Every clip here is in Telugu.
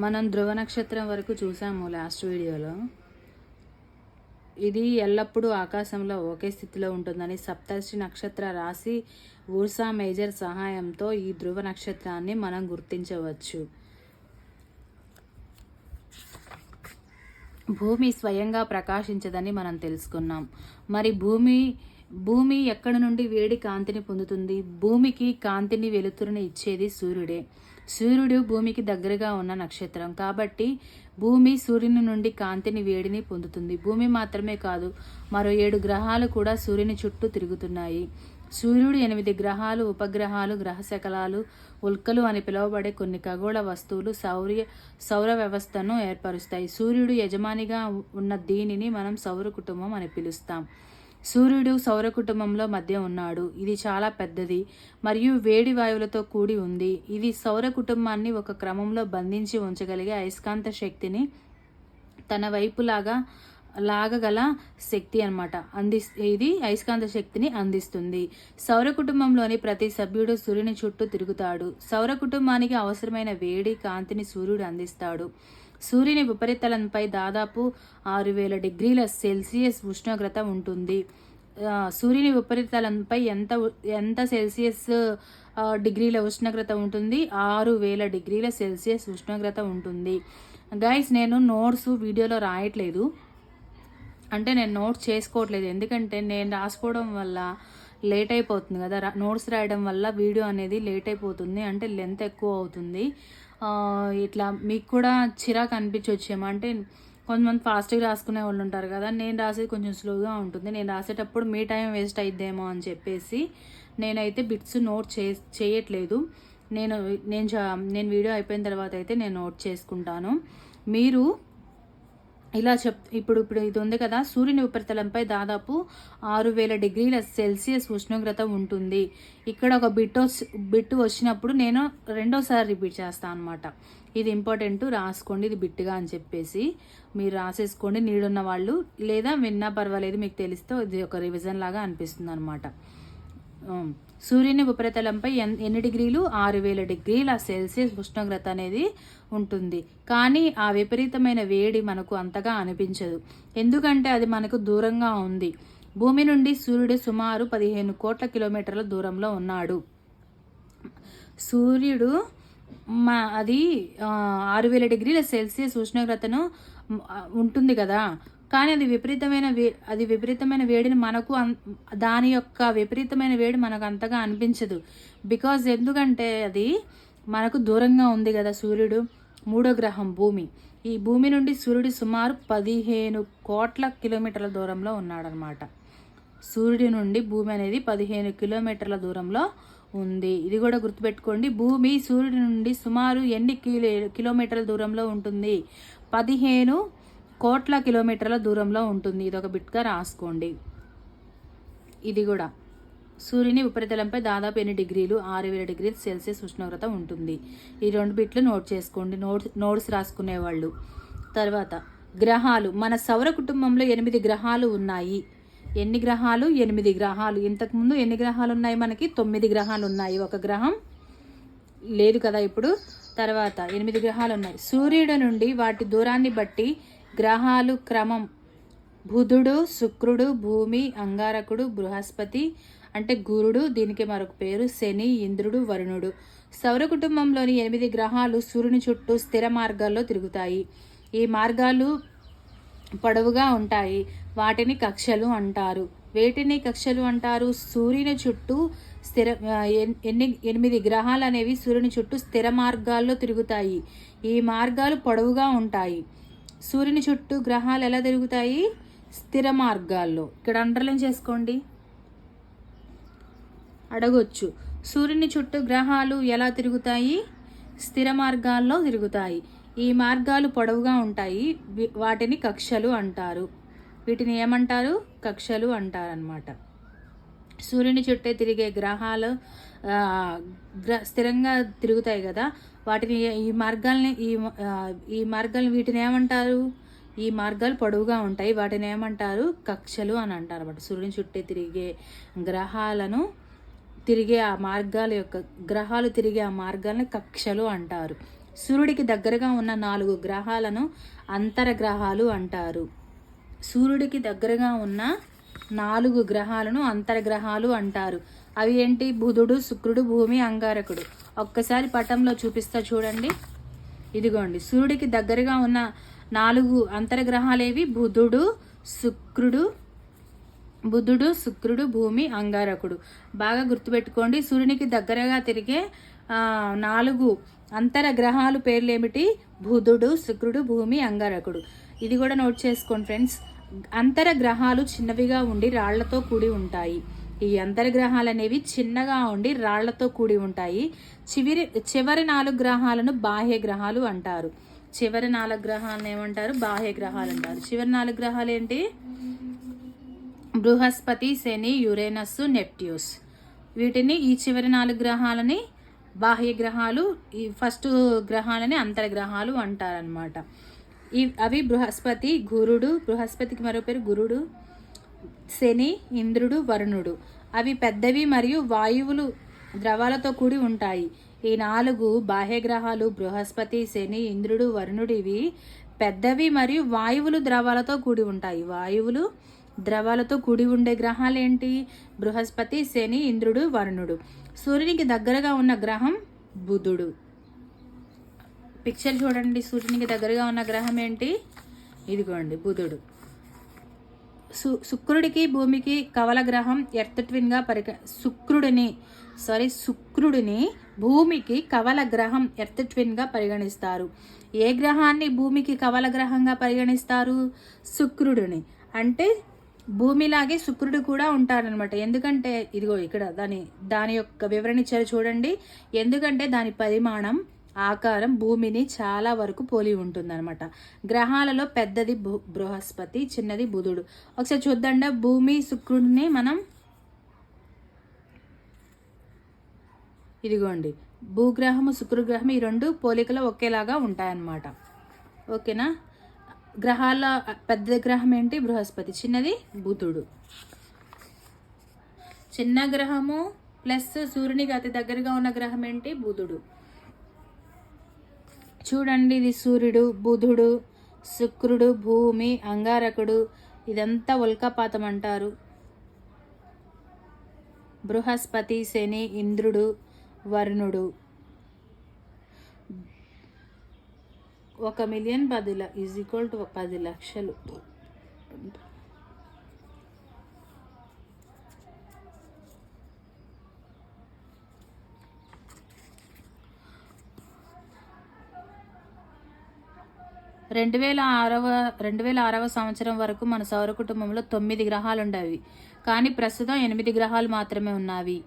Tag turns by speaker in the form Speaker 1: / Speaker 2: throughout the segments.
Speaker 1: మనం ధ్రువ నక్షత్రం వరకు చూసాము లాస్ట్ వీడియోలో. ఇది ఎల్లప్పుడూ ఆకాశంలో ఒకే స్థితిలో ఉంటుందని సప్తర్షి నక్షత్ర రాశి ఊర్సా మేజర్ సహాయంతో ఈ ధ్రువ నక్షత్రాన్ని మనం గుర్తించవచ్చు. భూమి స్వయంగా ప్రకాశించదని మనం తెలుసుకున్నాం. మరి భూమి ఎక్కడి నుండి వేడి కాంతిని పొందుతుంది? భూమికి కాంతిని వెలుతురుని ఇచ్చేది సూర్యుడే. సూర్యుడు భూమికి దగ్గరగా ఉన్న నక్షత్రం కాబట్టి భూమి సూర్యుని నుండి కాంతిని వేడిని పొందుతుంది. భూమి మాత్రమే కాదు, మరో 7 గ్రహాలు కూడా సూర్యుని చుట్టూ తిరుగుతున్నాయి. సూర్యుడు 8 గ్రహాలు, ఉపగ్రహాలు, గ్రహశకలాలు, ఉల్కలు అని పిలువబడే కొన్ని ఖగోళ వస్తువులు సౌర వ్యవస్థను ఏర్పరుస్తాయి. సూర్యుడు యజమానిగా ఉన్న దీనిని మనం సౌర కుటుంబం అని పిలుస్తాం. సూర్యుడు సౌర కుటుంబంలో మధ్య ఉన్నాడు. ఇది చాలా పెద్దది మరియు వేడి వాయువులతో కూడి ఉంది. ఇది సౌర కుటుంబాన్ని ఒక క్రమంలో బంధించి ఉంచగలిగే అయస్కాంత శక్తిని తన వైపు లాగగల శక్తి అనమాట. ఇది అయస్కాంత శక్తిని అందిస్తుంది. సౌర కుటుంబంలోని ప్రతి సభ్యుడు సూర్యుని చుట్టూ తిరుగుతాడు. సౌర కుటుంబానికి అవసరమైన వేడి కాంతిని సూర్యుడు అందిస్తాడు. సూర్యుని ఉపరితలంపై దాదాపు 6000 డిగ్రీల సెల్సియస్ ఉష్ణోగ్రత ఉంటుంది. సూర్యుని ఉపరితలంపై ఎంత సెల్సియస్ డిగ్రీల ఉష్ణోగ్రత ఉంటుంది? 6000 డిగ్రీల సెల్సియస్ ఉష్ణోగ్రత ఉంటుంది. గైస్, నేను నోట్స్ వీడియోలో రాయట్లేదు, అంటే నేను నోట్స్ చేసుకోవట్లేదు. ఎందుకంటే నేను రాసుకోవడం వల్ల లేట్ అయిపోతుంది కదా. నోట్స్ రాయడం వల్ల వీడియో అనేది లేట్ అయిపోతుంది, అంటే లెంత్ ఎక్కువ అవుతుంది. ఇట్లా మీకు కూడా చిరాకు అనిపించవచ్చేమో. అంటే కొంతమంది ఫాస్ట్గా రాసుకునే వాళ్ళు ఉంటారు కదా, నేను రాసేది కొంచెం స్లోగా ఉంటుంది. నేను రాసేటప్పుడు మీ టైం వేస్ట్ అయిద్దేమో అని చెప్పేసి నేనైతే బిట్స్ నోట్ చేయట్లేదు. నేను వీడియో అయిపోయిన తర్వాత అయితే నేను నోట్ చేసుకుంటాను. మీరు ఇలా ఇప్పుడు ఇది ఉంది కదా, సూర్యుని ఉపరితలంపై దాదాపు 6000 డిగ్రీల సెల్సియస్ ఉష్ణోగ్రత ఉంటుంది. ఇక్కడ ఒక బిట్ వచ్చినప్పుడు నేను రెండోసారి రిపీట్ చేస్తాను అనమాట. ఇది ఇంపార్టెంట్, రాసుకోండి ఇది బిట్టుగా అని చెప్పేసి మీరు రాసేసుకోండి. నీడున్న వాళ్ళు లేదా విన్నా పర్వాలేదు, మీకు తెలిస్తే ఇది ఒక రివిజన్ లాగా అనిపిస్తుంది అనమాట. సూర్యుని ఉపరితలంపై ఎన్ని డిగ్రీలు? 6000 డిగ్రీల సెల్సియస్ ఉష్ణోగ్రత అనేది ఉంటుంది. కానీ ఆ విపరీతమైన వేడి మనకు అంతగా అనిపించదు, ఎందుకంటే అది మనకు దూరంగా ఉంది. భూమి నుండి సూర్యుడు సుమారు 15 కోట్ల కిలోమీటర్ల దూరంలో ఉన్నాడు. సూర్యుడు అది 6000 డిగ్రీల సెల్సియస్ ఉష్ణోగ్రతను ఉంటుంది కదా, కానీ అది విపరీతమైన వేడిని మనకు దాని యొక్క విపరీతమైన వేడి మనకు అంతగా అనిపించదు. బికాజ్ ఎందుకంటే అది మనకు దూరంగా ఉంది కదా. సూర్యుడు 3వ గ్రహం భూమి. ఈ భూమి నుండి సూర్యుడు సుమారు 15 కోట్ల కిలోమీటర్ల దూరంలో ఉన్నాడనమాట. సూర్యుడి నుండి భూమి అనేది 15 కిలోమీటర్ల దూరంలో ఉంది. ఇది కూడా గుర్తుపెట్టుకోండి. భూమి సూర్యుడి నుండి సుమారు ఎన్ని కిలోమీటర్ల దూరంలో ఉంటుంది? 15 కోట్ల కిలోమీటర్ల దూరంలో ఉంటుంది. ఇది ఒక బిట్గా రాసుకోండి. ఇది కూడా సూర్యుని ఉపరితలంపై దాదాపు ఎన్ని డిగ్రీలు? 6000 డిగ్రీల సెల్సియస్ ఉష్ణోగ్రత ఉంటుంది. ఈ 2 బిట్లు నోట్ చేసుకోండి, నోట్స్ రాసుకునేవాళ్ళు. తర్వాత గ్రహాలు. మన సౌర కుటుంబంలో 8 గ్రహాలు ఉన్నాయి. ఎన్ని గ్రహాలు? 8 గ్రహాలు. ఇంతకుముందు ఎన్ని గ్రహాలు ఉన్నాయి? మనకి 9 గ్రహాలు ఉన్నాయి. ఒక గ్రహం లేదు కదా ఇప్పుడు. తర్వాత 8 గ్రహాలు ఉన్నాయి. సూర్యుడి నుండి వాటి దూరాన్ని బట్టి గ్రహాలు క్రమం: బుధుడు, శుక్రుడు, భూమి, అంగారకుడు, బృహస్పతి అంటే గురుడు, దీనికి మరొక పేరు శని, ఇంద్రుడు, వరుణుడు. సౌర కుటుంబంలోని 8 గ్రహాలు సూర్యుని చుట్టూ స్థిర మార్గాల్లో తిరుగుతాయి. ఈ మార్గాలు పొడవుగా ఉంటాయి. వాటిని కక్షలు అంటారు. వేటిని కక్షలు అంటారు? సూర్యుని చుట్టూ 8 గ్రహాలు అనేవి సూర్యుని చుట్టూ స్థిర మార్గాల్లో తిరుగుతాయి. ఈ మార్గాలు పొడవుగా ఉంటాయి. సూర్యుని చుట్టూ గ్రహాలు ఎలా తిరుగుతాయి? స్థిర మార్గాల్లో. ఇక్కడ అండర్లైన్ చేసుకోండి, అడగొచ్చు. సూర్యుని చుట్టూ గ్రహాలు ఎలా తిరుగుతాయి? స్థిర మార్గాల్లో తిరుగుతాయి. ఈ మార్గాలు పొడవుగా ఉంటాయి. వాటిని కక్షలు అంటారు. వీటిని ఏమంటారు? కక్షలు అంటారనమాట. సూర్యుని చుట్టే తిరిగే గ్రహాలు స్థిరంగా తిరుగుతాయి కదా, వాటిని ఈ మార్గాల్ని వీటిని ఏమంటారు? ఈ మార్గాలు పొడవుగా ఉంటాయి. వాటిని ఏమంటారు? కక్షలు అని అంటారు అన్నమాట. సూర్యుని చుట్టే తిరిగే గ్రహాలను గ్రహాలు తిరిగే ఆ మార్గాలను కక్షలు అంటారు. సూర్యుడికి దగ్గరగా ఉన్న 4 గ్రహాలను అంతరగ్రహాలు అంటారు. సూర్యుడికి దగ్గరగా ఉన్న 4 గ్రహాలను అంతర్గ్రహాలు అంటారు. అవి ఏంటి? బుధుడు, శుక్రుడు, భూమి, అంగారకుడు. ఒక్కసారి పటంలో చూపిస్తా చూడండి. ఇదిగోండి, సూర్యుడికి దగ్గరగా ఉన్న 4 అంతర్గ్రహాలేవి? బుధుడు, శుక్రుడు, భూమి, అంగారకుడు. బాగా గుర్తుపెట్టుకోండి. సూర్యునికి దగ్గరగా తిరిగే 4 అంతరగ్రహాలు పేర్లు ఏమిటి? బుధుడు, శుక్రుడు, భూమి, అంగారకుడు. ఇది కూడా నోట్ చేసుకోండి ఫ్రెండ్స్. అంతరగ్రహాలు చిన్నవిగా ఉండి రాళ్లతో కూడి ఉంటాయి. ఈ అంతర్గ్రహాలు అనేవి చిన్నగా ఉండి రాళ్లతో కూడి ఉంటాయి. చివరి 4 గ్రహాలను బాహ్య గ్రహాలు అంటారు. చివరి 4 గ్రహాలను ఏమంటారు? బాహ్య గ్రహాలు అంటారు. చివరి 4 గ్రహాలు ఏంటి? బృహస్పతి, శని, యురేనస్, నెప్ట్యూస్. వీటిని, ఈ చివరి 4 గ్రహాలని బాహ్య గ్రహాలు, ఈ ఫస్ట్ గ్రహాలని అంతర్గ్రహాలు అంటారనమాట. అవి బృహస్పతి, గురుడు, బృహస్పతికి మరో పేరు గురుడు, శని, ఇంద్రుడు, వరుణుడు. అవి పెద్దవి మరియు వాయువులు ద్రవాలతో కూడి ఉంటాయి. ఈ 4 బాహ్య గ్రహాలు బృహస్పతి, శని, ఇంద్రుడు, వరుణుడు ఇవి పెద్దవి మరియు వాయువులు ద్రవాలతో కూడి ఉంటాయి. వాయువులు ద్రవాలతో కూడి ఉండే గ్రహాలు ఏంటి? బృహస్పతి, శని, ఇంద్రుడు, వరుణుడు. సూర్యునికి దగ్గరగా ఉన్న గ్రహం బుధుడు. పిక్చర్ చూడండి. సూర్యునికి దగ్గరగా ఉన్న గ్రహం ఏంటి? ఇదిగోండి, బుధుడు. శుక్రుడికి, భూమికి కవల గ్రహం ఎర్త్ ట్విన్ గా శుక్రుడిని భూమికి కవల గ్రహం ఎర్త్ ట్విన్ గా పరిగణిస్తారు. ఏ గ్రహాన్ని భూమికి కవల గ్రహంగా పరిగణిస్తారు? శుక్రుడిని. అంటే భూమిలాగే శుక్రుడు కూడా ఉంటారనమాట. ఎందుకంటే ఇదిగో ఇక్కడ దాని యొక్క వివరణ ఇచ్చారు చూడండి. ఎందుకంటే దాని పరిమాణం, ఆకారం భూమిని చాలా వరకు పోలి ఉంటుందన్నమాట. గ్రహాలలో పెద్దది బృహస్పతి, చిన్నది బుధుడు. ఒకసారి చూద్దాండి. భూమి, శుక్రుడిని మనం ఇదిగోండి, భూగ్రహము, శుక్రగ్రహం ఈ 2 పోలికలు ఒకేలాగా ఉంటాయన్నమాట. ఓకేనా? గ్రహాల పెద్ద గ్రహం ఏంటి? బృహస్పతి, చిన్నది బుధుడు. చిన్న గ్రహము ప్లస్ సూర్యునికి అతి దగ్గరగా ఉన్న గ్రహం ఏంటి? బుధుడు. చూడండి, ఇది సూర్యుడు, బుధుడు, శుక్రుడు, భూమి, అంగారకుడు. ఇదంతా ఉల్కాపాతం అంటారు. బృహస్పతి, శని, ఇంద్రుడు, వరుణుడు. 1,000,000 = 10 లక్షలు. రెండు వేల 2006 సంవత్సరం వరకు మన సౌర కుటుంబంలో 9 గ్రహాలు ఉండేవి. కానీ ప్రస్తుతం 8 గ్రహాలు మాత్రమే ఉన్నవి.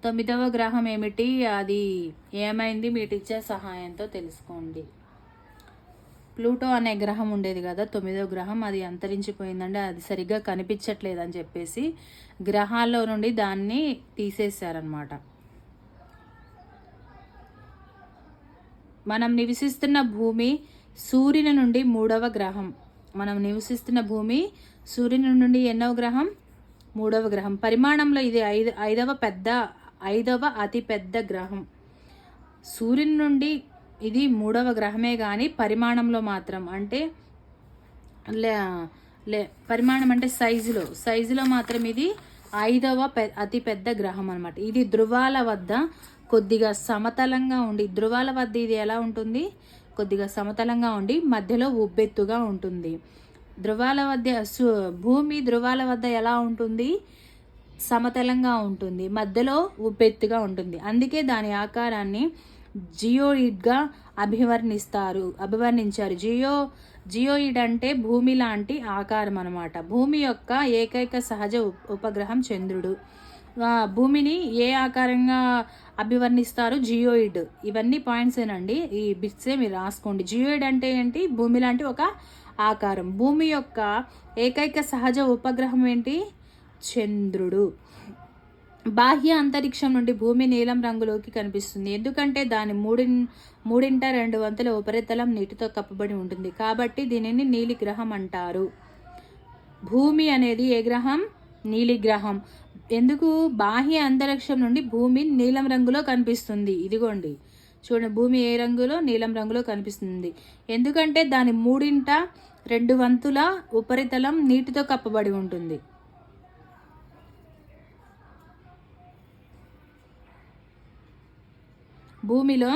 Speaker 1: 9వ గ్రహం ఏమిటి? అది ఏమైంది? మీ టీచర్ సహాయంతో తెలుసుకోండి. ప్లూటో అనే గ్రహం ఉండేది కదా, 9వ గ్రహం. అది అంతరించిపోయిందండి. అది సరిగ్గా కనిపించట్లేదని చెప్పేసి గ్రహాల్లో నుండి దాన్ని తీసేశారనమాట. మనం నివసిస్తున్న భూమి సూర్యుని నుండి 3వ గ్రహం. మనం నివసిస్తున్న భూమి సూర్యుని నుండి ఎన్నవ గ్రహం? 3వ గ్రహం. పరిమాణంలో ఇది ఐదవ అతి పెద్ద గ్రహం. సూర్యుని నుండి ఇది 3వ గ్రహమే కానీ పరిమాణంలో మాత్రం, అంటే పరిమాణం అంటే సైజులో మాత్రం ఇది 5వ అతి పెద్ద గ్రహం అనమాట. ఇది ధృవాల వద్ద కొద్దిగా సమతలంగా ఉండి, ధృవాల వద్ద ఇది ఎలా ఉంటుంది? కొద్దిగా సమతలంగా ఉండి మధ్యలో ఉబ్బెత్తుగా ఉంటుంది. భూమి ధృవాల వద్ద ఎలా ఉంటుంది? సమతలంగా ఉంటుంది, మధ్యలో ఉబ్బెత్తుగా ఉంటుంది. అందుకే దాని ఆకారాన్ని జియోయిడ్గా అభివర్ణించారు. జియోయిడ్ అంటే భూమి లాంటి ఆకారం అనమాట. భూమి యొక్క ఏకైక సహజ ఉపగ్రహం చంద్రుడు. భూమిని ఏ ఆకారంగా అభివర్ణిస్తారు? జియోయిడ్. ఇవన్నీ పాయింట్స్ ఏనండి, ఈ బిట్సే మీరు రాసుకోండి. జియోయిడ్ అంటే ఏంటి? భూమి లాంటి ఒక ఆకారం. భూమి యొక్క ఏకైక సహజ ఉపగ్రహం ఏంటి? చంద్రుడు. బాహ్య అంతరిక్షం నుండి భూమి నీలం రంగులోకి కనిపిస్తుంది. ఎందుకంటే దాని 3/2 ఉపరితలం నీటితో కప్పబడి ఉంటుంది. కాబట్టి దీనిని నీలి గ్రహం అంటారు. భూమి అనేది ఏ గ్రహం? నీలి గ్రహం. ఎందుకు? బాహ్య అంతరిక్షం నుండి భూమి నీలం రంగులో కనిపిస్తుంది. ఇదిగోండి చూడండి భూమి ఏ రంగులో, నీలం రంగులో కనిపిస్తుంది. ఎందుకంటే దాని 3/2 వంతుల ఉపరితలం నీటితో కప్పబడి ఉంటుంది. భూమిలో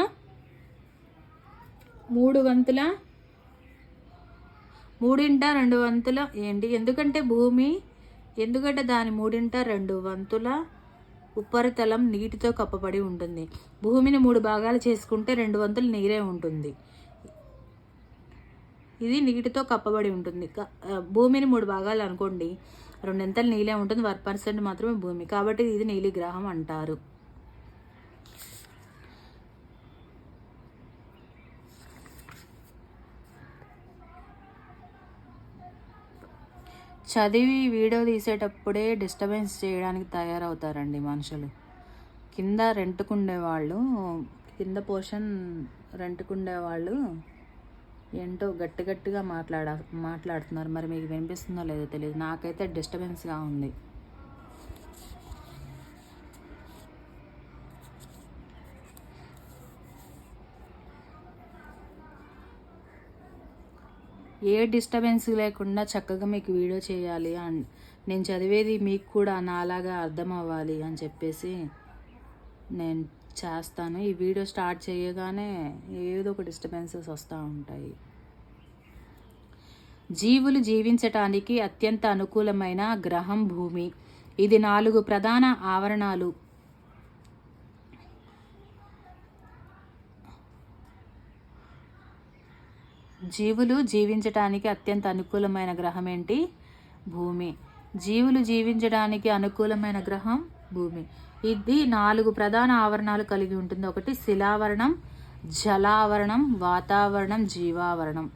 Speaker 1: 3/2 వంతుల ఏంటి, ఎందుకంటే దాని 3/2 వంతుల ఉపరితలం నీటితో కప్పబడి ఉంటుంది. భూమిని 3 భాగాలు చేసుకుంటే 2 వంతులు నీరే ఉంటుంది. ఇది నీటితో కప్పబడి ఉంటుంది. భూమిని 3 భాగాలు అనుకోండి, 2 నీలే ఉంటుంది, 1% మాత్రమే భూమి. కాబట్టి ఇది నీలి గ్రహం అంటారు. చదివి వీడియో తీసేటప్పుడే డిస్టర్బెన్స్ చేయడానికి తయారవుతారండి మనుషులు. కింద పోర్షన్ రెంట్కుండేవాళ్ళు ఏంటో గట్టిగా మాట్లాడుతున్నారు. మరి మీకు వినిపిస్తుందో లేదో తెలియదు, నాకైతే డిస్టర్బెన్స్గా ఉంది. ఏ డిస్టర్బెన్స్ లేకుండా చక్కగా మీకు వీడియో చేయాలి అని, నేను చదివేది మీకు కూడా నాలాగా అర్థం అవ్వాలి అని చెప్పేసి నేను చేస్తాను. ఈ వీడియో స్టార్ట్ చేయగానే ఏదో ఒక డిస్టర్బెన్సెస్ వస్తూ ఉంటాయి. జీవులు జీవించటానికి అత్యంత అనుకూలమైన గ్రహం భూమి. ఇది 4 ప్రధాన ఆవరణాలు జీవులు జీవించటానికి అత్యంత అనుకూలమైన గ్రహం ఏంటి? భూమి. జీవులు జీవించడానికి అనుకూలమైన గ్రహం భూమి. ఇది 4 ప్రధాన ఆవరణాలు కలిగి ఉంటుంది. ఒకటి శిలావరణం, జలావరణం, వాతావరణం, జీవావరణం.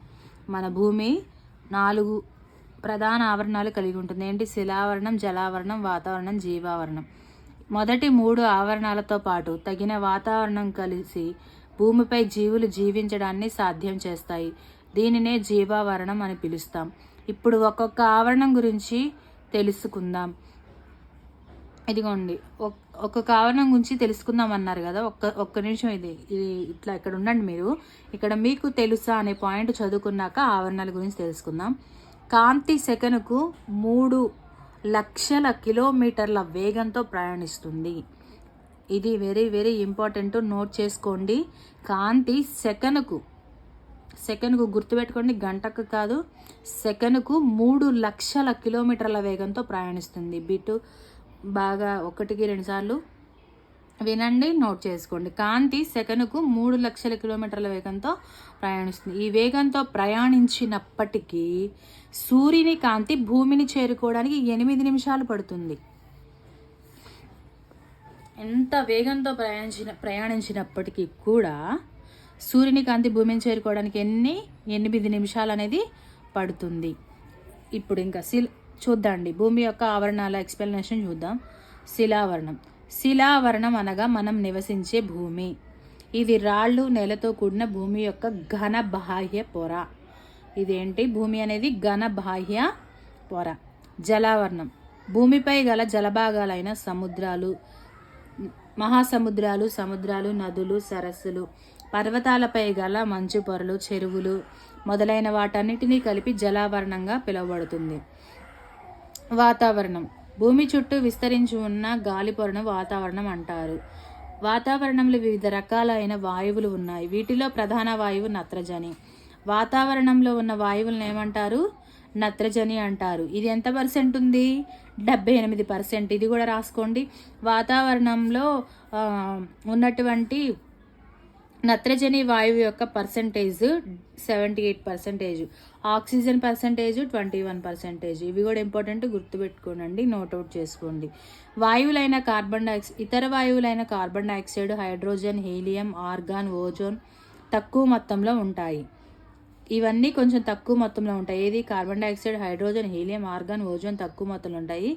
Speaker 1: మన భూమి 4 ప్రధాన ఆవరణాలు కలిగి ఉంటుంది. ఏంటి? శిలావరణం, జలావరణం, వాతావరణం, జీవావరణం. మొదటి 3 ఆవరణాలతో పాటు తగిన వాతావరణం కలిసి భూమిపై జీవులు జీవించడాన్ని సాధ్యం చేస్తాయి. దీనినే జీవావరణం అని పిలుస్తాం. ఇప్పుడు ఒక్కొక్క ఆవరణం గురించి తెలుసుకుందాం. ఇదిగోండి, ఒక్కొక్క ఆవరణం గురించి తెలుసుకుందాం అన్నారు కదా. ఒక్క నిమిషం ఇది ఇట్లా ఇక్కడ ఉండండి. మీరు ఇక్కడ మీకు తెలుసా అనే పాయింట్ చదువుకున్నాక ఆవరణాల గురించి తెలుసుకుందాం. కాంతి సెకనుకు 3 లక్షల కిలోమీటర్ల వేగంతో ప్రయాణిస్తుంది. ఇది వెరీ వెరీ ఇంపార్టెంట్, నోట్ చేసుకోండి. కాంతి సెకనుకు గుర్తుపెట్టుకోండి, గంటకు కాదు, సెకనుకు 3 లక్షల కిలోమీటర్ల వేగంతో ప్రయాణిస్తుంది. బిట్టు బాగా 1కి 2 సార్లు వినండి, నోట్ చేసుకోండి. కాంతి సెకనుకు 3 లక్షల కిలోమీటర్ల వేగంతో ప్రయాణిస్తుంది. ఈ వేగంతో ప్రయాణించినప్పటికీ సూర్యుని కాంతి భూమిని చేరుకోవడానికి 8 నిమిషాలు పడుతుంది. ఎంత వేగంతో ప్రయాణించినప్పటికీ కూడా సూర్యుని కాంతి భూమిని చేరుకోవడానికి 8 నిమిషాలు అనేది పడుతుంది. ఇప్పుడు ఇంకా చూద్దాండి, భూమి యొక్క ఆవరణాల ఎక్స్ప్లెనేషన్ చూద్దాం. శిలావరణం అనగా మనం నివసించే భూమి. ఇది రాళ్ళు, నేలతో కూడిన భూమి యొక్క ఘన బాహ్య పొర. ఇదేంటి? భూమి అనేది ఘన బాహ్య పొర. జలావరణం భూమిపై గల జలభాగాలైన సముద్రాలు, మహాసముద్రాలు, సముద్రాలు, నదులు, సరస్సులు, పర్వతాలపై గల మంచు పొరలు, చెరువులు మొదలైన వాటన్నిటినీ కలిపి జలావరణంగా పిలువబడుతుంది. వాతావరణం భూమి చుట్టూ విస్తరించి ఉన్న గాలి పొరను వాతావరణం అంటారు. వాతావరణంలో వివిధ రకాలైన వాయువులు ఉన్నాయి. వీటిలో ప్రధాన వాయువు నత్రజని. వాతావరణంలో ఉన్న వాయువులను ఏమంటారు? నత్రజని అంటారు. ఇది ఎంత పర్సెంట్ ఉంది? 78%. ఇది కూడా రాసుకోండి. వాతావరణంలో ఉన్నటువంటి నత్రజని వాయువు యొక్క పర్సెంటేజ్ 78%, ఆక్సిజన్ పర్సెంటేజ్ 21%. ఇవి కూడా ఇంపార్టెంట్, గుర్తుపెట్టుకోనండి, నోట్అవుట్ చేసుకోండి. వాయువులైన ఇతర వాయువులైన carbon dioxide, hydrogen, helium, argon, ozone తక్కువ మొత్తంలో ఉంటాయి. ఇవన్నీ కొంచెం తక్కువ మొత్తంలో ఉంటాయి. ఏది? Carbon dioxide, hydrogen, helium, argon, ozone తక్కువ మొత్తంలో ఉంటాయి.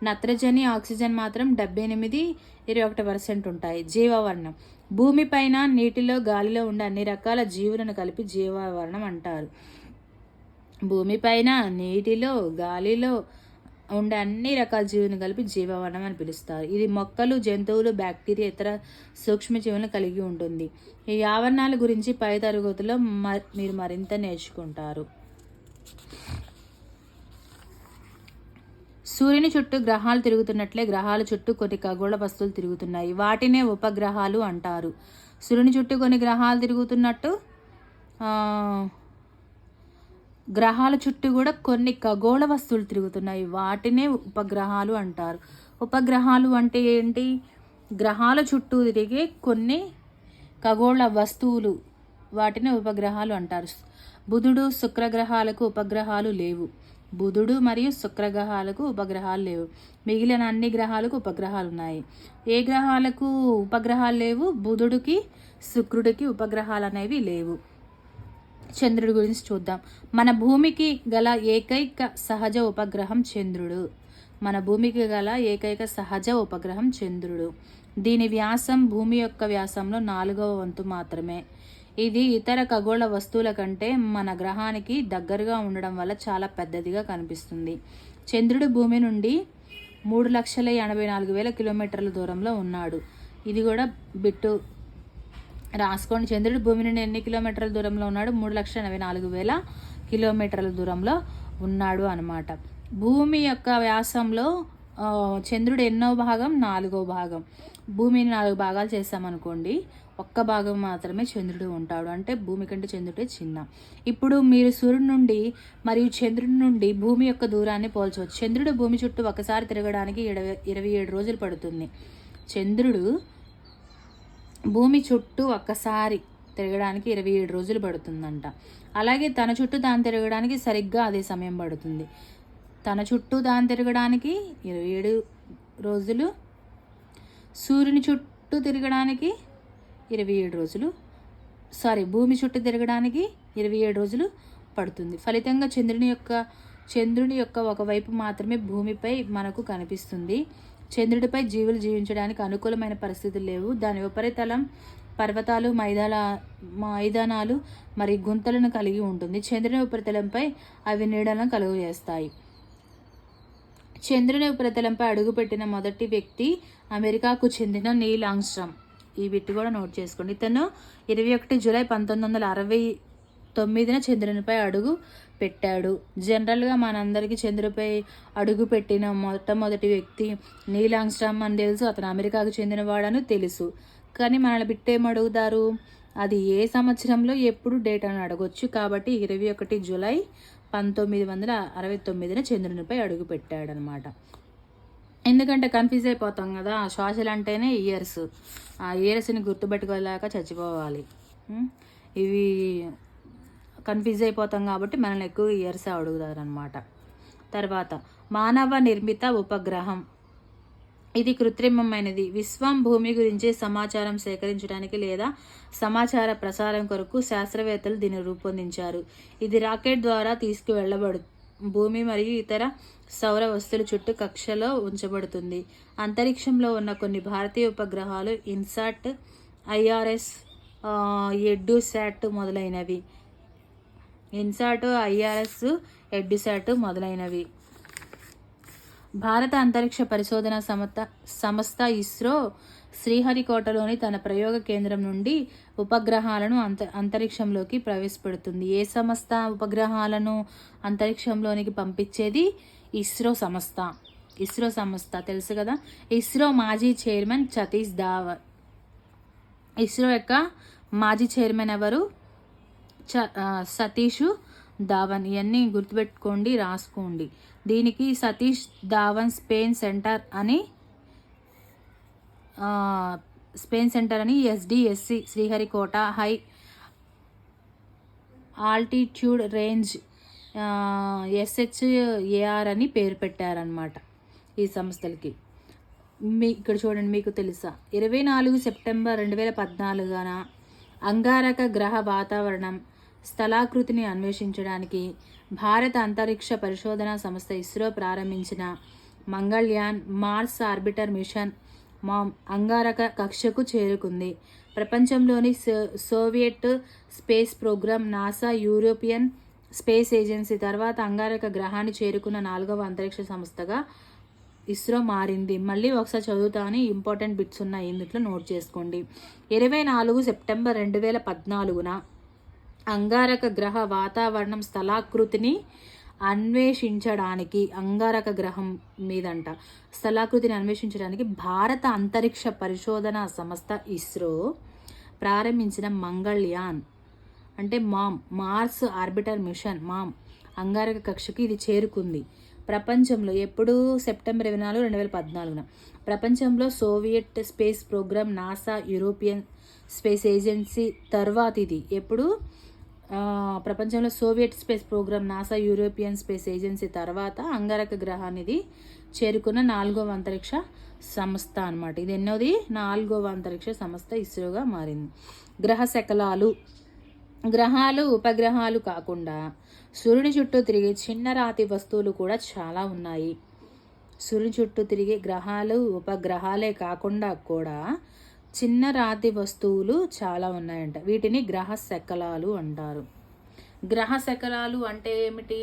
Speaker 1: నత్రజని, ఆక్సిజన్ మాత్రం 78, 21% ఉంటాయి. జీవావరణం భూమిపైన, నీటిలో, గాలిలో ఉండే అన్ని రకాల జీవులను కలిపి జీవావరణం అంటారు. భూమిపైన, నీటిలో, గాలిలో ఉండే అన్ని రకాల జీవులను కలిపి జీవవనం అని పిలుస్తారు. ఇది మొక్కలు, జంతువులు, బ్యాక్టీరియా, ఇతర సూక్ష్మజీవులను కలిగి ఉంటుంది. ఈ ఆవరణాల గురించి పై తరగతిలో మీరు మరింత నేర్చుకుంటారు. సూర్యుని చుట్టూ గ్రహాలు తిరుగుతున్నట్లే గ్రహాల చుట్టూ కొన్ని ఖగోళ వస్తువులు తిరుగుతున్నాయి. వాటినే ఉపగ్రహాలు అంటారు. సూర్యుని చుట్టూ కొన్ని గ్రహాలు తిరుగుతున్నట్టు గ్రహాల చుట్టూ కూడా కొన్ని ఖగోళ వస్తువులు తిరుగుతున్నాయి. వాటినే ఉపగ్రహాలు అంటారు. ఉపగ్రహాలు అంటే ఏంటి? గ్రహాల చుట్టూ తిరిగే కొన్ని ఖగోళ వస్తువులు, వాటిని ఉపగ్రహాలు అంటారు. బుధుడు, శుక్రగ్రహాలకు ఉపగ్రహాలు లేవు. బుధుడు మరియు శుక్రగ్రహాలకు ఉపగ్రహాలు లేవు. మిగిలిన అన్ని గ్రహాలకు ఉపగ్రహాలు ఉన్నాయి. ఏ గ్రహాలకు ఉపగ్రహాలు లేవు? బుధుడికి, శుక్రుడికి ఉపగ్రహాలు అనేవి లేవు. చంద్రుడి గురించి చూద్దాం. మన భూమికి గల ఏకైక సహజ ఉపగ్రహం చంద్రుడు. మన భూమికి గల ఏకైక సహజ ఉపగ్రహం చంద్రుడు. దీని వ్యాసం భూమి యొక్క వ్యాసంలో 4వ వంతు మాత్రమే. ఇది ఇతర ఖగోళ వస్తువుల కంటే మన గ్రహానికి దగ్గరగా ఉండడం వల్ల చాలా పెద్దదిగా కనిపిస్తుంది. చంద్రుడు భూమి నుండి 3,84,000 కిలోమీటర్ల దూరంలో ఉన్నాడు. ఇది కూడా బిట్టు రాసుకోండి. చంద్రుడు భూమి నుండి ఎన్ని కిలోమీటర్ల దూరంలో ఉన్నాడు? 3,84,000 కిలోమీటర్ల దూరంలో ఉన్నాడు అన్నమాట. భూమి యొక్క వ్యాసంలో చంద్రుడు ఎన్నో భాగం? 4వ భాగం. భూమిని 4 భాగాలు చేస్తామనుకోండి, ఒక్క భాగం మాత్రమే చంద్రుడు ఉంటాడు. అంటే భూమి కంటే చంద్రుడే చిన్న. ఇప్పుడు మీరు సూర్యుడి నుండి మరియు చంద్రుడి నుండి భూమి యొక్క దూరాన్ని పోల్చవచ్చు. చంద్రుడు భూమి చుట్టూ ఒకసారి తిరగడానికి 27 రోజులు పడుతుంది. చంద్రుడు భూమి చుట్టూ ఒక్కసారి తిరగడానికి 27 రోజులు పడుతుందంట. అలాగే తన చుట్టూ తాను తిరగడానికి సరిగ్గా అదే సమయం పడుతుంది. తన చుట్టూ తాను తిరగడానికి 27 రోజులు, సూర్యుని చుట్టూ తిరగడానికి 27 రోజులు, భూమి చుట్టూ తిరగడానికి 27 రోజులు పడుతుంది. ఫలితంగా చంద్రుని యొక్క ఒకవైపు మాత్రమే భూమిపై మనకు కనిపిస్తుంది. చంద్రుడిపై జీవులు జీవించడానికి అనుకూలమైన పరిస్థితులు లేవు. దాని ఉపరితలం పర్వతాలు, మైదానాలు మరియు గుంతలను కలిగి ఉంటుంది. చంద్రుని ఉపరితలంపై అవి నీడలను కలుగజేస్తాయి. చంద్రుని ఉపరితలంపై అడుగుపెట్టిన మొదటి వ్యక్తి అమెరికాకు చెందిన నీల్ ఆర్మ్స్ట్రాంగ్. ఈ బిట్ కూడా నోట్ చేసుకోండి. ఇతను 21 జూలై 1969 చంద్రునిపై అడుగు పెట్టాడు. జనరల్గా మనందరికీ చంద్రునిపై అడుగు పెట్టిన మొట్టమొదటి వ్యక్తి నీల్ ఆర్మ్స్ట్రాంగ్ అని తెలుసు. అతను అమెరికాకు చెందినవాడని తెలుసు. కానీ మనల్ని బిట్టేం అడుగుతారు? అది ఏ సంవత్సరంలో ఎప్పుడు డేట్ అని అడగొచ్చు. కాబట్టి 21 జూలై 1969 చంద్రునిపై అడుగు పెట్టాడనమాట. ఎందుకంటే కన్ఫ్యూజ్ అయిపోతాం కదా, శ్వాసలు అంటేనే ఇయర్స్. ఆ ఇయర్స్ని గుర్తుపెట్టుకోలేక చచ్చిపోవాలి. ఇవి కన్ఫ్యూజ్ అయిపోతాం కాబట్టి మనల్ని ఎక్కువ ఇయర్స్ అడుగుతారనమాట. తర్వాత మానవ నిర్మిత ఉపగ్రహం. ఇది కృత్రిమమైనది. విశ్వం భూమి గురించి సమాచారం సేకరించడానికి లేదా సమాచార ప్రసారం కొరకు శాస్త్రవేత్తలు దీన్ని రూపొందించారు. ఇది రాకెట్ ద్వారా తీసుకువెళ్ళబడు భూమి మరియు ఇతర సౌర వస్తువుల చుట్టూ కక్షలో ఉంచబడుతుంది. అంతరిక్షంలో ఉన్న కొన్ని భారతీయ ఉపగ్రహాలు ఇన్సాట్, IRS, ఎడ్యుసాట్ మొదలైనవి. భారత అంతరిక్ష పరిశోధన సంస్థ ఇస్రో శ్రీహరికోటలోని తన ప్రయోగ కేంద్రం నుండి ఉపగ్రహాలను అంతరిక్షంలోకి ప్రవేశపెడుతుంది. ఏ సంస్థ ఉపగ్రహాలను అంతరిక్షంలోనికి పంపించేది? ఇస్రో సంస్థ తెలుసు కదా. ఇస్రో మాజీ చైర్మన్ సతీష్ ధావన్. ఇస్రో యొక్క మాజీ చైర్మన్ ఎవరు? సతీష్ ధావన్. ఇవన్నీ గుర్తుపెట్టుకోండి, రాసుకోండి. దీనికి సతీష్ ధావన్ స్పేస్ సెంటర్ అని SDSC Sriharikota high altitude range SHAR అని పేరు పెట్టారనమాట ఈ సంస్థలకి. ఇక్కడ చూడండి, మీకు తెలుసా 24 సెప్టెంబర్ 2014 అంగారక గ్రహ వాతావరణం స్థలాకృతిని అన్వేషించడానికి భారత అంతరిక్ష పరిశోధన సంస్థ ఇస్రో ప్రారంభించిన మంగళయాన్ మార్స్ ఆర్బిటర్ మిషన్ అంగారక కక్షకు చేరుకుంది. ప్రపంచంలోని Soviet space programme, NASA, European space agency తర్వాత అంగారక గ్రహాన్ని చేరుకున్న 4వ అంతరిక్ష సంస్థగా ఇస్రో మారింది. మళ్ళీ ఒకసారి చదువుతాను, ఇంపార్టెంట్ బిట్స్ ఉన్నాయి ఇందులో నోట్ చేసుకోండి. 24 సెప్టెంబర్ 2014 అంగారక గ్రహ వాతావరణం స్థలాకృతిని అన్వేషించడానికి, అంగారక గ్రహం మీదంట స్థలాకృతిని అన్వేషించడానికి భారత అంతరిక్ష పరిశోధన సంస్థ ఇస్రో ప్రారంభించిన మంగళయాన్ అంటే మార్స్ ఆర్బిటర్ మిషన్ అంగారక కక్షకి ఇది చేరుకుంది. ప్రపంచంలో ఎప్పుడు సెప్టెంబర్ 24, 2014 ప్రపంచంలో Soviet space programme, NASA, European space agency తర్వాత ఇది ఎప్పుడు ప్రపంచంలో Soviet space programme, NASA, European space agency తర్వాత అంగారక గ్రహానికి చేరుకున్న 4వ అంతరిక్ష సంస్థ అనమాట. ఇది ఎన్నోది 4వ అంతరిక్ష సంస్థ ఇస్రోగా మారింది. గ్రహ శకలాలు, గ్రహాలు ఉపగ్రహాలు కాకుండా సూర్యుని చుట్టూ తిరిగే చిన్న రాతి వస్తువులు కూడా చాలా ఉన్నాయి. సూర్యుని చుట్టూ తిరిగే గ్రహాలు ఉపగ్రహాలే కాకుండా కూడా చిన్న రాతి వస్తువులు చాలా ఉన్నాయంట. వీటిని గ్రహ శకలాలు అంటారు. గ్రహ శకలాలు అంటే ఏమిటి?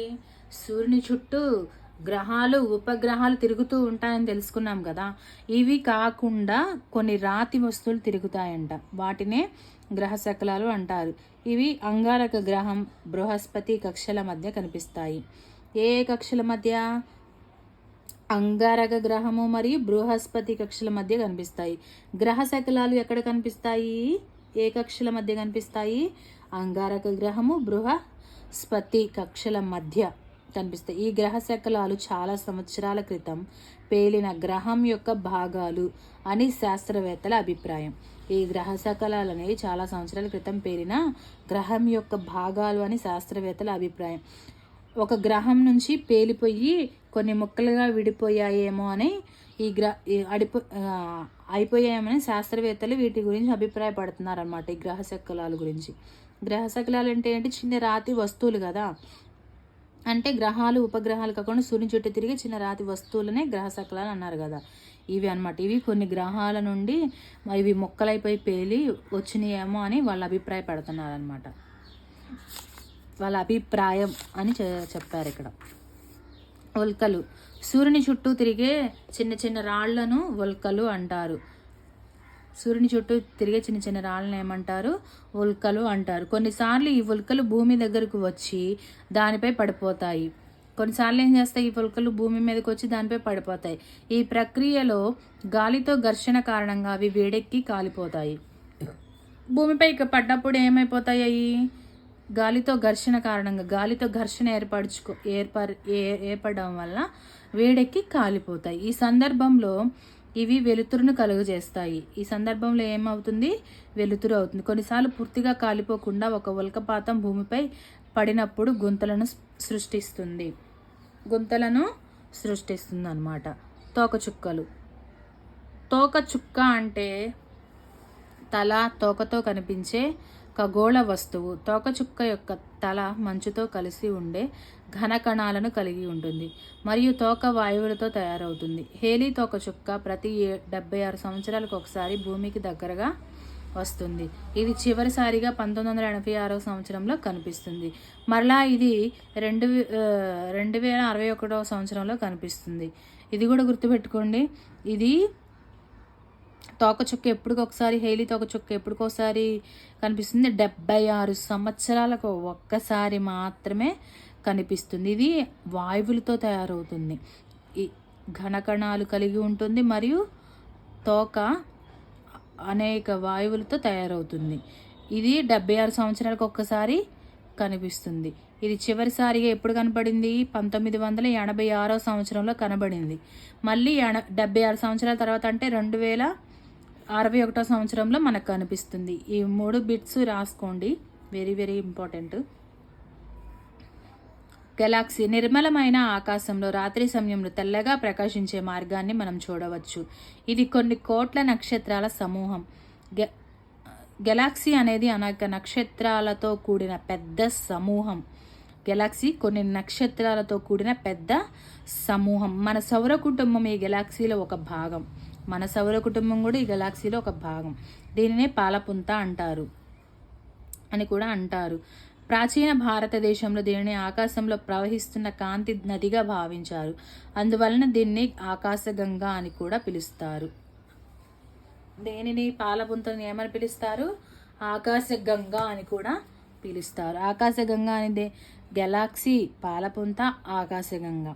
Speaker 1: సూర్యుని చుట్టూ గ్రహాలు ఉపగ్రహాలు తిరుగుతూ ఉంటాయని తెలుసుకున్నాం కదా. ఇవి కాకుండా కొన్ని రాతి వస్తువులు తిరుగుతాయంట. వాటినే గ్రహ శకలాలు అంటారు. ఇవి అంగారక గ్రహం, బృహస్పతి కక్షల మధ్య కనిపిస్తాయి. ఏ కక్షల మధ్య? అంగారక గ్రహము మరియు బృహస్పతి కక్షల మధ్య కనిపిస్తాయి. గ్రహ శకలాలు ఎక్కడ కనిపిస్తాయి? ఏ కక్షల మధ్య కనిపిస్తాయి? అంగారక గ్రహము, బృహస్పతి కక్షల మధ్య కనిపిస్తాయి. ఈ గ్రహ శకలాలు చాలా సంవత్సరాల క్రితం పేలిన గ్రహం యొక్క భాగాలు అని శాస్త్రవేత్తల అభిప్రాయం. ఈ గ్రహ శకలాలు అనేవి చాలా సంవత్సరాల క్రితం పేలిన గ్రహం యొక్క భాగాలు అని శాస్త్రవేత్తల అభిప్రాయం. ఒక గ్రహం నుంచి పేలిపోయి కొన్ని ముక్కలుగా విడిపోయాయేమో అని అయిపోయాయేమని శాస్త్రవేత్తలు వీటి గురించి అభిప్రాయపడుతున్నారు అన్నమాట. ఈ గ్రహ శకలాల గురించి. గ్రహ శకలాలు అంటే ఏంటి? చిన్న రాతి వస్తువులు కదా. అంటే గ్రహాలు ఉపగ్రహాలు కాకుండా సూర్యుని చుట్టూ తిరిగి చిన్న రాతి వస్తువులనే గ్రహ శకలాలు అన్నారు కదా. ఇవి అన్నమాట. ఇవి కొన్ని గ్రహాల నుండి ఇవి మొక్కలైపోయి పేలి వచ్చినాయేమో అని వాళ్ళు అభిప్రాయపడుతున్నారు అనమాట. వాళ్ళ అభిప్రాయం అని చెప్పారు ఇక్కడ. ఉల్కలు, సూర్యుని చుట్టూ తిరిగే చిన్న చిన్న రాళ్లను ఉల్కలు అంటారు. సూర్యుని చుట్టూ తిరిగే చిన్న చిన్న రాళ్ళను ఏమంటారు? ఉల్కలు అంటారు. కొన్నిసార్లు ఈ ఉల్కలు భూమి దగ్గరకు వచ్చి దానిపై పడిపోతాయి. కొన్నిసార్లు ఏం చేస్తాయి? ఈ ఉల్కలు భూమి మీదకి వచ్చి దానిపై పడిపోతాయి. ఈ ప్రక్రియలో గాలితో ఘర్షణ కారణంగా అవి వేడెక్కి కాలిపోతాయి. భూమిపై పడ్డప్పుడు ఏమైపోతాయి? గాలితో ఘర్షణ కారణంగా, గాలితో ఘర్షణ ఏర్పడడం వల్ల వేడెక్కి కాలిపోతాయి. ఈ సందర్భంలో ఇవి వెలుతురును కలుగజేస్తాయి. ఈ సందర్భంలో ఏమవుతుంది? వెలుతురు అవుతుంది. కొన్నిసార్లు పూర్తిగా కాలిపోకుండా ఒక ఉల్కపాతం భూమిపై పడినప్పుడు గుంతలను సృష్టిస్తుంది అన్నమాట. తోకచుక్కలు. తోకచుక్క అంటే తల, తోకతో కనిపించే ఖగోళ వస్తువు. తోకచుక్క యొక్క తల మంచుతో కలిసి ఉండే ఘన కణాలను కలిగి ఉంటుంది మరియు తోక వాయువులతో తయారవుతుంది. హేలీ తోకచుక్క ప్రతి 76 సంవత్సరాలకు ఒకసారి భూమికి దగ్గరగా వస్తుంది. ఇది చివరిసారిగా 1986 సంవత్సరంలో కనిపిస్తుంది. మరలా ఇది 2061 సంవత్సరంలో కనిపిస్తుంది. ఇది కూడా గుర్తుపెట్టుకోండి. ఇది తోకచుక్క ఎప్పటికొకసారి, హేలీ తోకచుక్క ఎప్పటికోసారి కనిపిస్తుంది? 76 సంవత్సరాలకు ఒక్కసారి మాత్రమే కనిపిస్తుంది. ఇది వాయువులతో తయారవుతుంది. ఈ ఘనకణాలు కలిగి ఉంటుంది మరియు తోక అనేక వాయువులతో తయారవుతుంది. ఇది 76 సంవత్సరాలకు ఒక్కసారి కనిపిస్తుంది. ఇది చివరిసారిగా ఎప్పుడు కనపడింది? 1986 సంవత్సరంలో కనబడింది. మళ్ళీ 76 సంవత్సరాల తర్వాత అంటే 2061 సంవత్సరంలో మనకు కనిపిస్తుంది. ఈ 3 బిట్స్ రాసుకోండి, వెరీ వెరీ ఇంపార్టెంట్. గెలాక్సీ. నిర్మలమైన ఆకాశంలో రాత్రి సమయంలో తెల్లగా ప్రకాశించే మార్గాన్ని మనం చూడవచ్చు. ఇది కొన్ని కోట్ల నక్షత్రాల సమూహం. గెలాక్సీ అనేది అనేక నక్షత్రాలతో కూడిన పెద్ద సమూహం. గెలాక్సీ కొన్ని నక్షత్రాలతో కూడిన పెద్ద సమూహం. మన సౌర కుటుంబం ఈ గెలాక్సీలో ఒక భాగం. మన సౌర కుటుంబం కూడా ఈ గెలాక్సీలో ఒక భాగం. దీనినే పాలపుంత అంటారు అని కూడా అంటారు. ప్రాచీన భారతదేశంలో దీనిని ఆకాశంలో ప్రవహిస్తున్న కాంతి నదిగా భావించారు. అందువలన దీన్ని ఆకాశగంగా అని కూడా పిలుస్తారు. దేనిని పాలపుంతని ఏమని పిలుస్తారు? ఆకాశగంగా అని కూడా పిలుస్తారు. ఆకాశగంగా అనేది గెలాక్సీ, పాలపుంత, ఆకాశగంగా,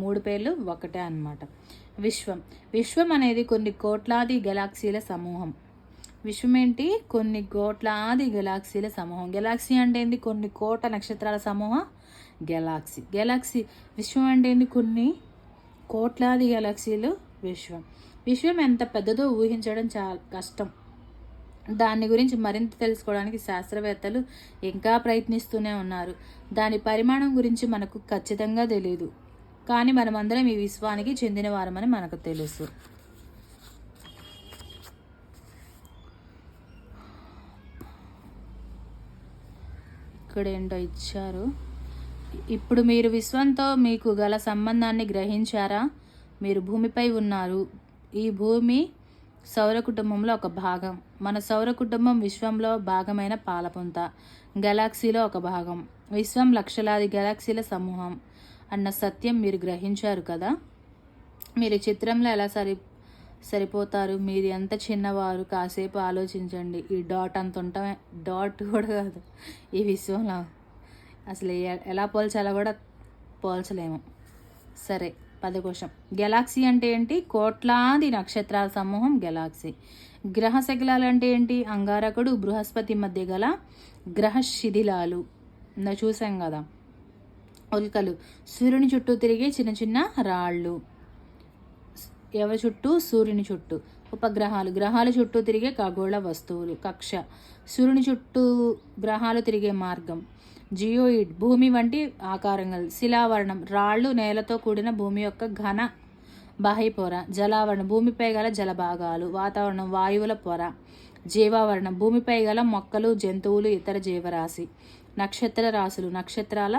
Speaker 1: మూడు పేర్లు ఒకటే అన్నమాట. విశ్వం అనేది కొన్ని కోట్లాది గెలాక్సీల సమూహం. విశ్వం ఏంటి? కొన్ని కోట్లాది గెలాక్సీల సమూహం. గెలాక్సీ అంటే ఏంటి? కొన్ని కోట్ల నక్షత్రాల సమూహం గెలాక్సీ. విశ్వం అంటే ఏంటి? కొన్ని కోట్లాది గెలాక్సీలు విశ్వం ఎంత పెద్దదో ఊహించడం చాలా కష్టం. దాని గురించి మరింత తెలుసుకోవడానికి శాస్త్రవేత్తలు ఇంకా ప్రయత్నిస్తూనే ఉన్నారు. దాని పరిమాణం గురించి మనకు ఖచ్చితంగా తెలియదు, కానీ మనమందరం ఈ విశ్వానికి చెందిన వారమని మనకు తెలుసు. ఇక్కడ ఏంటో ఇచ్చారు. ఇప్పుడు మీరు విశ్వంతో మీకు గల సంబంధాన్ని గ్రహించారా? మీరు భూమిపై ఉన్నారు. ఈ భూమి సౌర కుటుంబంలో ఒక భాగం. మన సౌర కుటుంబం విశ్వంలో భాగమైన పాలపుంత, గెలాక్సీలో ఒక భాగం. విశ్వం లక్షలాది గెలాక్సీల సమూహం అన్న సత్యం మీరు గ్రహించారు కదా. మీరు చిత్రంలో ఎలా సరిపోతారు? మీరు ఎంత చిన్నవారు? కాసేపు ఆలోచించండి. ఈ డాట్ అంత ఉంటామే, డాట్ కూడా కాదు ఈ విశ్వంలో. అసలు ఎలా పోల్చాలో కూడా పోల్చలేము. సరే, 10 క్వశ్చన్. గెలాక్సీ అంటే ఏంటి? కోట్లాది నక్షత్రాల సమూహం గెలాక్సీ. గ్రహ శకలాలు అంటే ఏంటి? అంగారకుడు, బృహస్పతి మధ్య గల గ్రహ శిథిలాలు చూసాం కదా. ఉల్కలు సూర్యుని చుట్టూ తిరిగే చిన్న చిన్న రాళ్ళు. ఎవరి చుట్టూ? సూర్యుని చుట్టూ. ఉపగ్రహాలు గ్రహాల చుట్టూ తిరిగే ఖగోళ వస్తువులు. కక్ష సూర్యుని చుట్టూ గ్రహాలు తిరిగే మార్గం. జియోయిడ్ భూమి వంటి ఆకారంగా. శిలావరణం రాళ్ళు, నేలతో కూడిన భూమి యొక్క ఘన బాహ్య పొర. జలావరణం భూమిపై గల జలభాగాలు. వాతావరణం వాయువుల పొర. జీవావరణం భూమిపై గల మొక్కలు, జంతువులు, ఇతర జీవరాశి. నక్షత్ర రాశులు నక్షత్రాల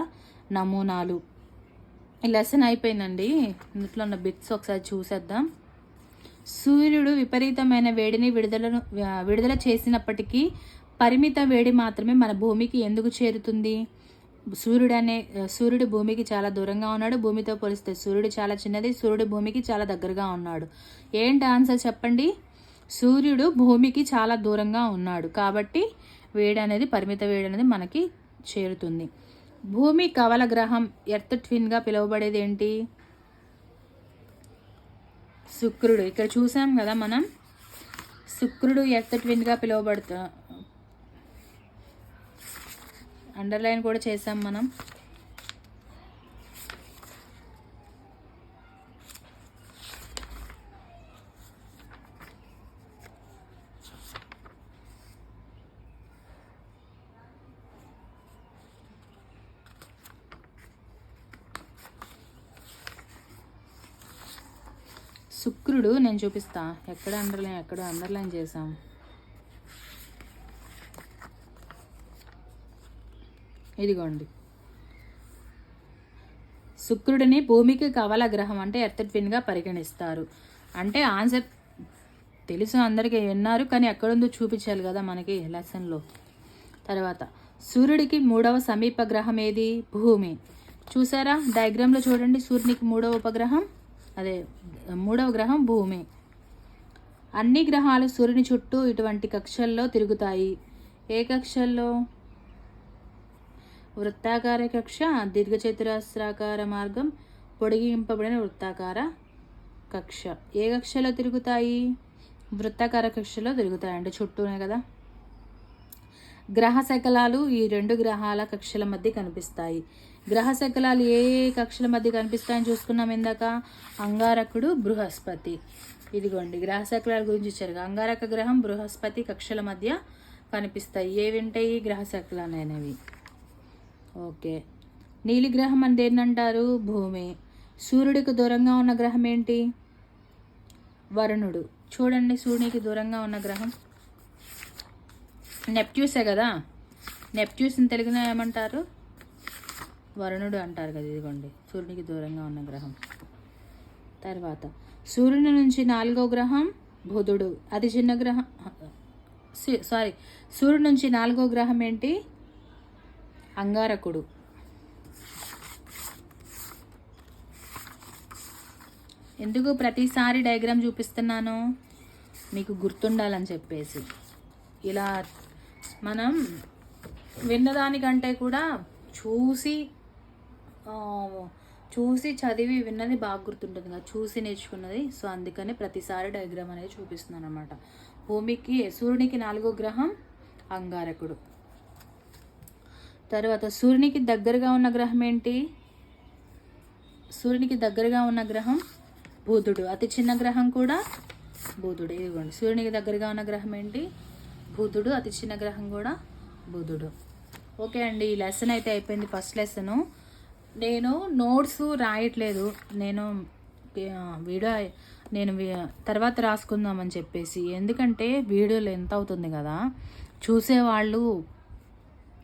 Speaker 1: నమూనాలు. ఈ లెసన్ అయిపోయిందండి. ఇంట్లో ఉన్న బిట్స్ ఒకసారి చూసేద్దాం. సూర్యుడు విపరీతమైన వేడిని విడుదల చేసినప్పటికీ పరిమిత వేడి మాత్రమే మన భూమికి ఎందుకు చేరుతుంది? సూర్యుడు భూమికి చాలా దూరంగా ఉన్నాడు. భూమితో పోలిస్తే సూర్యుడు చాలా చిన్నది. సూర్యుడు భూమికి చాలా దగ్గరగా ఉన్నాడు. ఏంటి ఆన్సర్ చెప్పండి? సూర్యుడు భూమికి చాలా దూరంగా ఉన్నాడు కాబట్టి పరిమిత వేడి అనేది మనకి చేరుతుంది. భూమి కవల గ్రహం, ఎర్త్ ట్విన్గా పిలువబడేది ఏంటి? శుక్రుడు. ఇక్కడ చూసాం కదా మనం, శుక్రుడు ఎర్త్ ట్విన్గా పిలువబడుతా. అండర్లైన్ కూడా చేసాం మనం. శుక్రుడు నేను చూపిస్తా. ఎక్కడ అండర్లైన్ చేసాం. ఇదిగోండి, శుక్రుడిని భూమికి కవల గ్రహం అంటే ఎర్త్ ట్విన్గా పరిగణిస్తారు. అంటే ఆన్సర్ తెలుసు, అందరికీ విన్నారు, కానీ ఎక్కడుందో చూపించాలి కదా మనకి లెసన్లో. తర్వాత సూర్యుడికి 3వ సమీప గ్రహం ఏది? భూమి. చూసారా డయాగ్రామ్లో చూడండి, సూర్యునికి 3వ ఉపగ్రహం, అదే 3వ గ్రహం భూమి. అన్ని గ్రహాలు సూర్యుని చుట్టూ ఇటువంటి కక్షల్లో తిరుగుతాయి. ఏ కక్షల్లో? వృత్తాకార కక్ష, దీర్ఘచతురస్రాకార మార్గం, పొడిగింపబడిన వృత్తాకార కక్ష. ఏ కక్షలో తిరుగుతాయి? వృత్తాకార కక్షలో తిరుగుతాయి, అంటే చుట్టూనే కదా. గ్రహ శకలాలు ఈ 2 గ్రహాల కక్షల మధ్య కనిపిస్తాయి. గ్రహ శకలాలు ఏ కక్షల మధ్య కనిపిస్తాయని చూసుకున్నాం ఇందాక. అంగారకుడు, బృహస్పతి. ఇదిగోండి గ్రహ శకలాల గురించి ఇచ్చారు. అంగారక గ్రహం, బృహస్పతి కక్షల మధ్య కనిపిస్తాయి. ఏవింటాయి? గ్రహ శకలాలు అనేవి. ఓకే. నీలి గ్రహం అంటే ఏంటంటారు? భూమి. సూర్యుడికి దూరంగా ఉన్న గ్రహం ఏంటి? వరుణుడు. చూడండి, సూర్యునికి దూరంగా ఉన్న గ్రహం నెప్ట్యూసే కదా. నెప్ట్యూస్ని తెలుగులో ఏమంటారు? వరుణుడు అంటారు కదా. ఇదిగోండి సూర్యునికి దూరంగా ఉన్న గ్రహం. తర్వాత సూర్యుని నుంచి 4వ గ్రహం బుధుడు. అది చిన్న గ్రహం. సూర్యుడి నుంచి 4వ గ్రహం ఏంటి? అంగారకుడు. ఎందుకు ప్రతిసారి డయాగ్రామ్ చూపిస్తున్నాను, మీకు గుర్తుండాలని చెప్పేసి. ఇలా మనం విన్నదానికంటే కూడా చూసి చదివి విన్నది బాగా గుర్తుంటుంది కదా, చూసి నేర్చుకున్నది. సో అందుకని ప్రతిసారి డయాగ్రామ్ అనేది చూపిస్తున్నాను అనమాట. భూమికి సూర్యునికి 4వ గ్రహం అంగారకుడు. తర్వాత సూర్యునికి దగ్గరగా ఉన్న గ్రహం ఏంటి? సూర్యునికి దగ్గరగా ఉన్న గ్రహం బుధుడు. అతి చిన్న గ్రహం కూడా బుధుడు. ఇదిగోండి, సూర్యునికి దగ్గరగా ఉన్న గ్రహం ఏంటి? బుధుడు. అతి చిన్న గ్రహం కూడా బుధుడు. ఓకే అండి, ఈ లెసన్ అయితే అయిపోయింది, ఫస్ట్ లెసను. నేను నోట్స్ రాయట్లేదు, నేను తర్వాత రాసుకుందామని చెప్పేసి. ఎందుకంటే వీడియోలు ఎంత అవుతుంది కదా, చూసేవాళ్ళు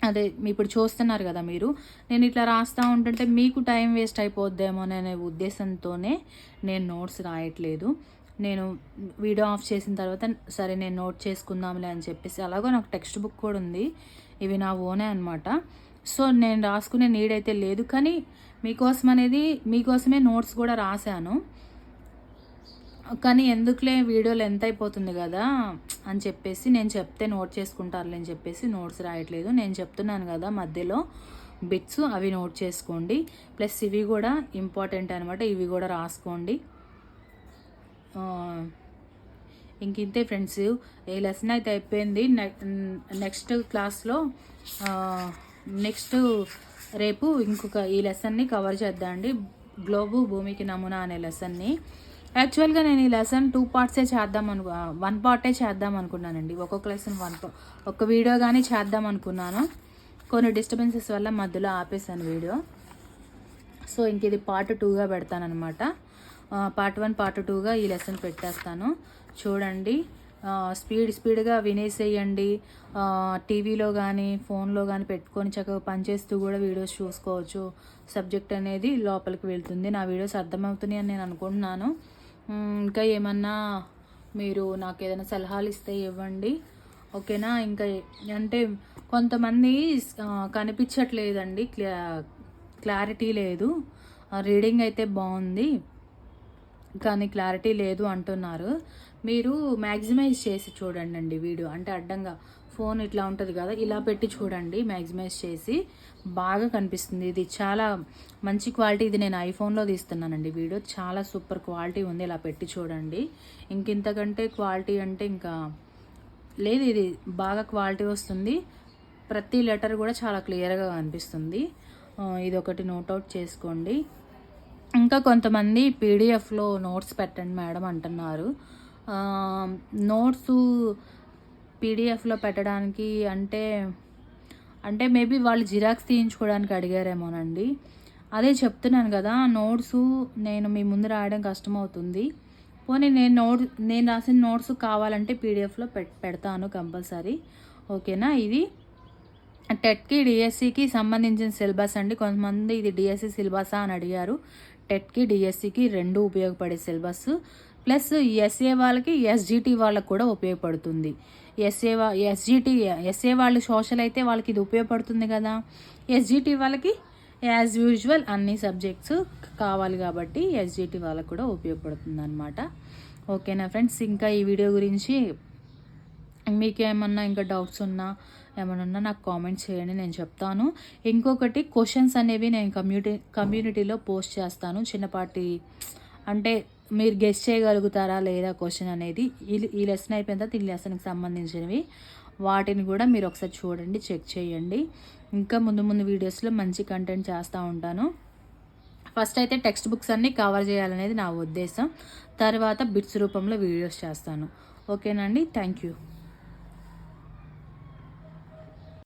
Speaker 1: అదే ఇప్పుడు చూస్తున్నారు కదా మీరు, నేను ఇట్లా రాస్తూ ఉంటుంటే మీకు టైం వేస్ట్ అయిపోద్దేమో అనే ఉద్దేశంతోనే నేను నోట్స్ రాయట్లేదు. నేను వీడియో ఆఫ్ చేసిన తర్వాత సరే నేను నోట్ చేసుకుందాంలే అని చెప్పేసి, అలాగో నాకు టెక్స్ట్ బుక్ కూడా ఉంది, ఇవి నా ఓనే అనమాట. సో నేను రాసుకునే నీడ్ అయితే లేదు, కానీ మీకోసమే నోట్స్ కూడా రాశాను. కానీ ఎందుకులే వీడియోలు ఎంత అయిపోతుంది కదా అని చెప్పేసి నేను చెప్తే నోట్ చేసుకుంటారులే అని చెప్పేసి నోట్స్ రాయట్లేదు. నేను చెప్తున్నాను కదా మధ్యలో బిట్స్, అవి నోట్ చేసుకోండి. ప్లస్ ఇవి కూడా ఇంపార్టెంట్ అనమాట, ఇవి కూడా రాసుకోండి. ఇంతే ఫ్రెండ్స్, ఈ లెసన్ అయితే అయిపోయింది. నెక్స్ట్ క్లాస్లో రేపు ఇంకొక ఈ లెసన్ని కవర్ చేద్దాం అండి, గ్లోబు భూమికి నమూనా అనే లెసన్ని. యాక్చువల్గా నేను ఈ లెసన్ 2 పార్ట్సే చేద్దాం 1 పార్టే చేద్దాం అనుకున్నానండి. ఒక్కొక్క లెసన్ ఒక వీడియో కానీ చేద్దాం అనుకున్నాను. కొన్ని డిస్టర్బెన్సెస్ వల్ల మధ్యలో ఆపేసాను వీడియో. సో ఇంక ఇది పార్ట్ 2గా పెడతానమాట. పార్ట్ 1 పార్ట్ 2గా ఈ లెసన్ పెట్టేస్తాను. చూడండి, స్పీడ్గా వినేసేయండి. టీవీలో కానీ ఫోన్లో కానీ పెట్టుకొని చక్కగా పనిచేస్తూ కూడా వీడియోస్ చూసుకోవచ్చు. సబ్జెక్ట్ అనేది లోపలికి వెళ్తుంది. నా వీడియోస్ అర్థమవుతున్నాయి అని నేను అనుకుంటున్నాను. ఇంకా ఏమన్నా మీరు నాకు ఏదైనా సలహాలు ఇస్తే ఇవ్వండి, ఓకేనా. ఇంకా అంటే కొంతమంది కనిపించట్లేదండి, క్లారిటీ లేదు. రీడింగ్ అయితే బాగుంది కానీ క్లారిటీ లేదు అంటున్నారు. మీరు మ్యాక్సిమైజ్ చేసి చూడండి వీడియో, అంటే అడ్డంగా ఫోన్ ఇట్లా ఉంటుంది కదా, ఇలా పెట్టి చూడండి. మ్యాక్సిమైజ్ చేసి బాగా కనిపిస్తుంది. ఇది చాలా మంచి క్వాలిటీ. ఇది నేను ఐఫోన్లో తీస్తున్నానండి వీడియో, చాలా సూపర్ క్వాలిటీ ఉంది. ఇలా పెట్టి చూడండి. ఇంతకంటే క్వాలిటీ అంటే ఇంకా లేదు, ఇది బాగా క్వాలిటీ వస్తుంది. ప్రతి లెటర్ కూడా చాలా క్లియర్గా కనిపిస్తుంది. ఇది ఒకటి నోట్అవుట్ చేసుకోండి. ఇంకా కొంతమంది పీడిఎఫ్లో నోట్స్ పెట్టండి మేడం అంటున్నారు. నోట్స్ పీడిఎఫ్లో పెట్టడానికి అంటే మేబీ వాళ్ళు జిరాక్స్ తీయించుకోవడానికి అడిగారేమోనండి. అదే చెప్తున్నాను కదా, నోట్స్ నేను మీ ముందు రాయడం కష్టమవుతుంది. పోనీ నేను రాసిన నోట్స్ కావాలంటే పీడిఎఫ్లో పెడతాను కంపల్సరీ, ఓకేనా. ఇది టెట్కి డిఎస్సికి సంబంధించిన సిలబస్ అండి. కొంతమంది ఇది డిఎస్సి సిలబసా అని అడిగారు. టెట్కి డిఎస్సికి రెండు ఉపయోగపడే సిలబస్. ప్లస్ ఎస్ఏ వాళ్ళకి ఎస్జిటి వాళ్ళకి కూడా ఉపయోగపడుతుంది. ఎస్ఏ వాళ్ళు సోషల్ అయితే వాళ్ళకి ఇది ఉపయోగపడుతుంది కదా. ఎస్జిటి వాళ్ళకి యాజ్ యూజువల్ అన్ని సబ్జెక్ట్స్ కావాలి కాబట్టి ఎస్జిటి వాళ్ళకి కూడా ఉపయోగపడుతుంది అనమాట. ఓకేనా ఫ్రెండ్స్, ఇంకా ఈ వీడియో గురించి మీకు ఏమన్నా ఇంకా డౌట్స్ ఏమన్నా నాకు కామెంట్స్ చేయండి, నేను చెప్తాను. ఇంకొకటి క్వశ్చన్స్ అనేవి నేను కమ్యూనిటీలో పోస్ట్ చేస్తాను. చిన్నపాటి అంటే మీరు గెస్ చేయగలుగుతారా లేదా క్వశ్చన్ అనేది. ఈ లెసన్ అయిపోయిన తర్వాత ఈ లెసన్కి సంబంధించినవి వాటిని కూడా మీరు ఒకసారి చూడండి, చెక్ చేయండి. ఇంకా ముందు వీడియోస్లో మంచి కంటెంట్ చేస్తూ ఉంటాను. ఫస్ట్ అయితే టెక్స్ట్ బుక్స్ అన్నీ కవర్ చేయాలనేది నా ఉద్దేశం. తర్వాత బిట్స్ రూపంలో వీడియోస్ చేస్తాను. ఓకేనండి, థ్యాంక్ యూ.